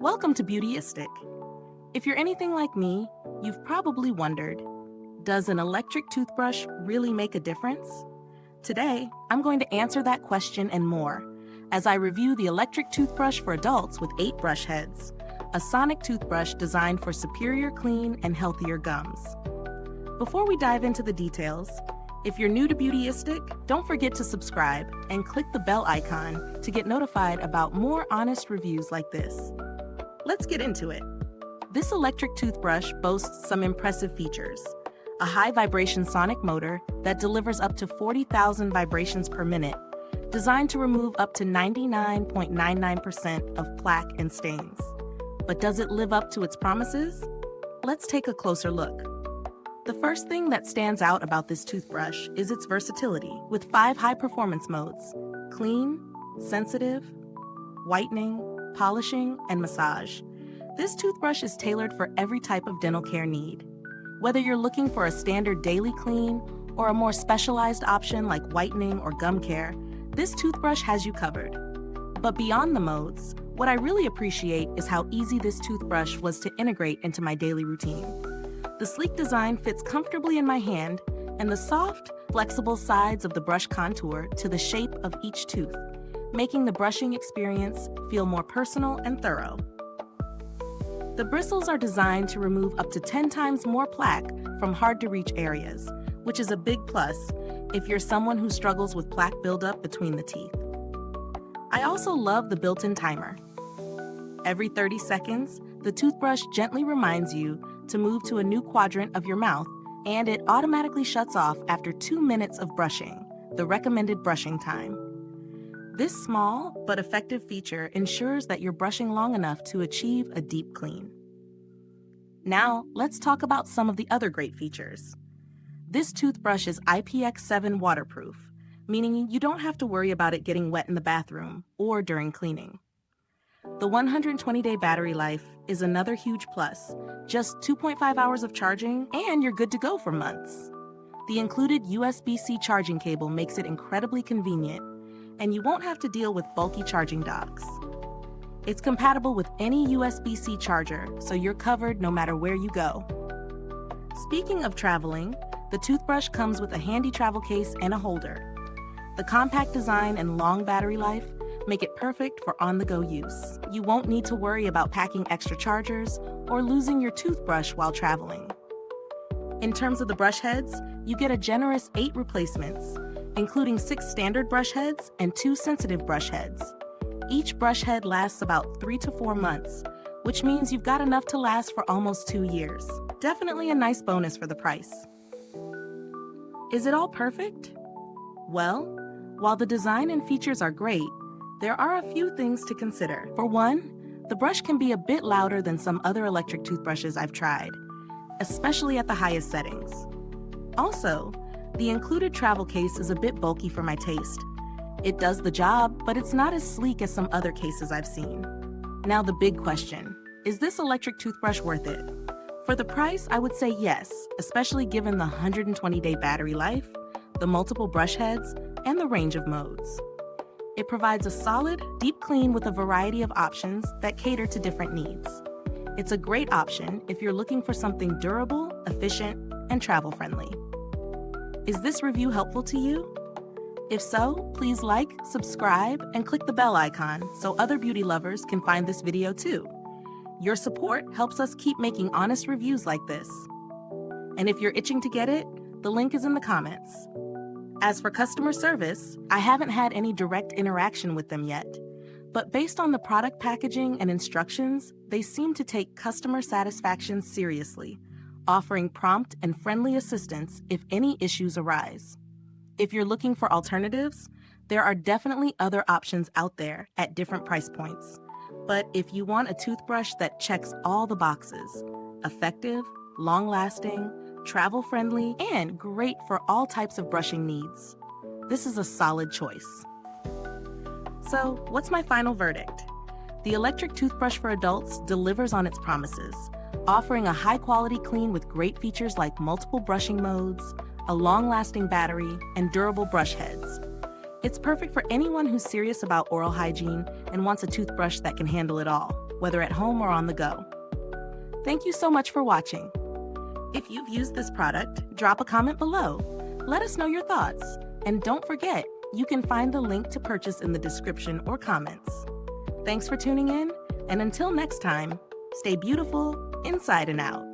Welcome to Beautyistic. If you're anything like me, you've probably wondered, does an electric toothbrush really make a difference? Today, I'm going to answer that question and more as I review the electric toothbrush for adults with 8 brush heads, a sonic toothbrush designed for superior clean and healthier gums. Before we dive into the details, if you're new to Beautyistic, don't forget to subscribe and click the bell icon to get notified about more honest reviews like this. Let's get into it. This electric toothbrush boasts some impressive features. A high vibration sonic motor that delivers up to 40,000 vibrations per minute, designed to remove up to 99.99% of plaque and stains. But does it live up to its promises? Let's take a closer look. The first thing that stands out about this toothbrush is its versatility, with 5 high-performance modes: clean, sensitive, whitening, polishing, and massage. This toothbrush is tailored for every type of dental care need. Whether you're looking for a standard daily clean or a more specialized option like whitening or gum care, this toothbrush has you covered. But beyond the modes, what I really appreciate is how easy this toothbrush was to integrate into my daily routine. The sleek design fits comfortably in my hand, and the soft, flexible sides of the brush contour to the shape of each tooth, making the brushing experience feel more personal and thorough. The bristles are designed to remove up to 10 times more plaque from hard-to-reach areas, which is a big plus if you're someone who struggles with plaque buildup between the teeth. I also love the built-in timer. Every 30 seconds, the toothbrush gently reminds you to move to a new quadrant of your mouth, and it automatically shuts off after 2 minutes of brushing, the recommended brushing time. This small but effective feature ensures that you're brushing long enough to achieve a deep clean. Now, let's talk about some of the other great features. This toothbrush is IPX7 waterproof, meaning you don't have to worry about it getting wet in the bathroom or during cleaning. The 120-day battery life is another huge plus, just 2.5 hours of charging, and you're good to go for months. The included USB-C charging cable makes it incredibly convenient, and you won't have to deal with bulky charging docks. It's compatible with any USB-C charger, so you're covered no matter where you go. Speaking of traveling, the toothbrush comes with a handy travel case and a holder. The compact design and long battery life make it perfect for on-the-go use. You won't need to worry about packing extra chargers or losing your toothbrush while traveling. In terms of the brush heads, you get a generous 8 replacements, including 6 standard brush heads and 2 sensitive brush heads. Each brush head lasts about 3 to 4 months, which means you've got enough to last for almost 2 years. Definitely a nice bonus for the price. Is it all perfect? Well, while the design and features are great, there are a few things to consider. For one, the brush can be a bit louder than some other electric toothbrushes I've tried, especially at the highest settings. Also, the included travel case is a bit bulky for my taste. It does the job, but it's not as sleek as some other cases I've seen. Now the big question, is this electric toothbrush worth it? For the price, I would say yes, especially given the 120-day battery life, the multiple brush heads, and the range of modes. It provides a solid, deep clean with a variety of options that cater to different needs. It's a great option if you're looking for something durable, efficient, and travel-friendly. Is this review helpful to you? If so, please like, subscribe, and click the bell icon so other beauty lovers can find this video too. Your support helps us keep making honest reviews like this. And if you're itching to get it, the link is in the comments. As for customer service, I haven't had any direct interaction with them yet, but based on the product packaging and instructions, they seem to take customer satisfaction seriously, offering prompt and friendly assistance if any issues arise. If you're looking for alternatives, there are definitely other options out there at different price points. But if you want a toothbrush that checks all the boxes, effective, long-lasting, travel-friendly, and great for all types of brushing needs, this is a solid choice. So, what's my final verdict? The electric toothbrush for adults delivers on its promises, offering a high-quality clean with great features like multiple brushing modes, a long-lasting battery, and durable brush heads. It's perfect for anyone who's serious about oral hygiene and wants a toothbrush that can handle it all. whether at home or on the go. Thank you so much for watching. If you've used this product, drop a comment below. Let us know your thoughts. And don't forget, you can find the link to purchase in the description or comments. Thanks for tuning in, and until next time, stay beautiful inside and out.